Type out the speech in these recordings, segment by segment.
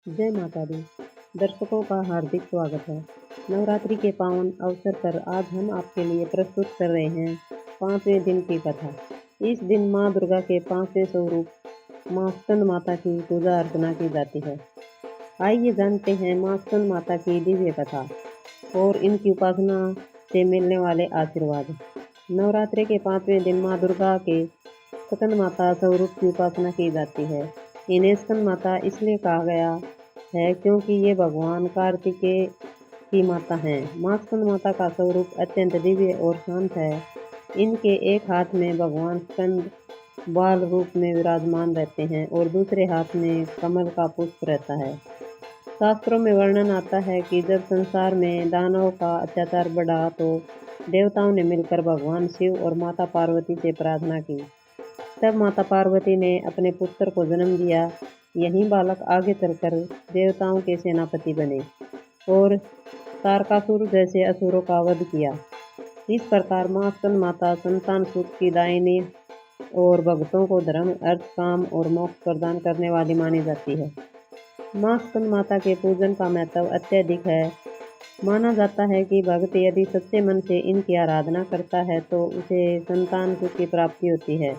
जय माता दी। दर्शकों का हार्दिक स्वागत है। नवरात्रि के पावन अवसर पर आज हम आपके लिए प्रस्तुत कर रहे हैं 5वें दिन की कथा। इस दिन माँ दुर्गा के 5वें स्वरूप माँ स्कंद माता की पूजा अर्चना की जाती है। आइए जानते हैं माँ स्कंद माता की दिव्य कथा और इनकी उपासना से मिलने वाले आशीर्वाद। नवरात्रि के 5वें दिन माँ दुर्गा के स्कंद माता स्वरूप की उपासना की जाती है। इन्हें स्कंद माता इसलिए कहा गया है क्योंकि ये भगवान कार्तिकेय की माता हैं। माँ स्कंद माता का स्वरूप अत्यंत दिव्य और शांत है। इनके एक हाथ में भगवान स्कंद बाल रूप में विराजमान रहते हैं और दूसरे हाथ में कमल का पुष्प रहता है। शास्त्रों में वर्णन आता है कि जब संसार में दानवों का अत्याचार बढ़ा तो देवताओं ने मिलकर भगवान शिव और माता पार्वती से प्रार्थना की। तब माता पार्वती ने अपने पुत्र को जन्म दिया। यही बालक आगे चलकर देवताओं के सेनापति बने और तारकासुर जैसे असुरों का वध किया। इस प्रकार माँ स्कंद माता संतान सुख की दायिनी और भक्तों को धर्म, अर्थ, काम और मोक्ष प्रदान करने वाली मानी जाती है। माँ स्कंद माता के पूजन का महत्व अत्यधिक है। माना जाता है कि भक्त यदि सच्चे मन से इनकी आराधना करता है तो उसे संतान सुख की प्राप्ति होती है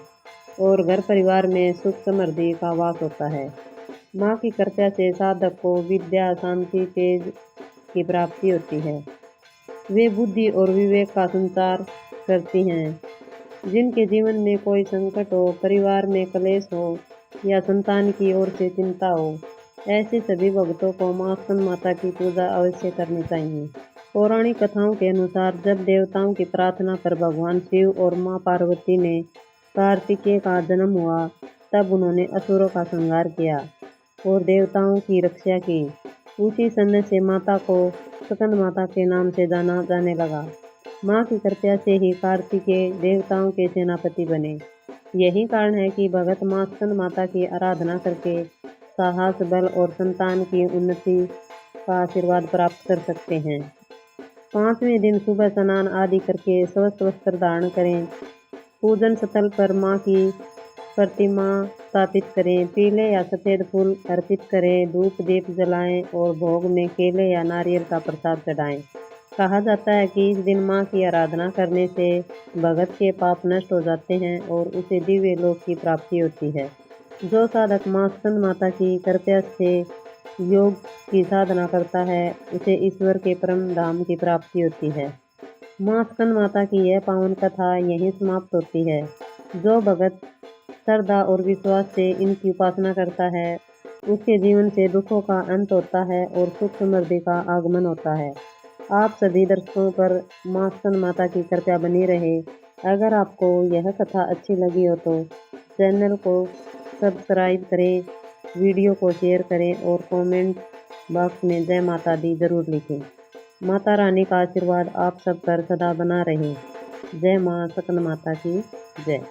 और घर परिवार में सुख समृद्धि का वास होता है। माँ की कृपा से साधक को विद्या, शांति, तेज की प्राप्ति होती है। वे बुद्धि और विवेक का संचार करती हैं। जिनके जीवन में कोई संकट हो, परिवार में क्लेश हो या संतान की ओर से चिंता हो, ऐसे सभी भक्तों को माँ स्कंद माता की पूजा अवश्य करनी चाहिए। पौराणिक कथाओं के अनुसार जब देवताओं की प्रार्थना पर भगवान शिव और माँ पार्वती ने कार्तिकेय का जन्म हुआ, तब उन्होंने असुरों का संहार किया और देवताओं की रक्षा की। उसी समय से माता को स्कंद माता के नाम से जाना जाने लगा। माँ की कृपा से ही कार्तिकेय देवताओं के सेनापति बने। यही कारण है कि भगत माँ स्कंद माता की आराधना करके साहस, बल और संतान की उन्नति का आशीर्वाद प्राप्त कर सकते हैं। 5वें दिन सुबह स्नान आदि करके स्वस्थ वस्त्र धारण करें। पूजन स्थल पर माँ की प्रतिमा स्थापित करें। पीले या सफ़ेद फूल अर्पित करें। धूप दीप जलाएं और भोग में केले या नारियल का प्रसाद चढ़ाएं। कहा जाता है कि इस दिन माँ की आराधना करने से भगत के पाप नष्ट हो जाते हैं और उसे दिव्य लोक की प्राप्ति होती है। जो साधक माँ स्कंद माता की कृपा से योग की साधना करता है, उसे ईश्वर के परम धाम की प्राप्ति होती है। माँ स्कंद माता की यह पावन कथा यहीं समाप्त होती है। जो भगत श्रद्धा और विश्वास से इनकी उपासना करता है, उसके जीवन से दुखों का अंत होता है और सुख समृद्धि का आगमन होता है। आप सभी दर्शकों पर माँ स्कंद माता की कृपा बनी रहे। अगर आपको यह कथा अच्छी लगी हो तो चैनल को सब्सक्राइब करें, वीडियो को शेयर करें और कमेंट बॉक्स में जय माता दी जरूर लिखें। माता रानी का आशीर्वाद आप सब पर सदा बना रहे। जय माँ स्कंद माता की जय।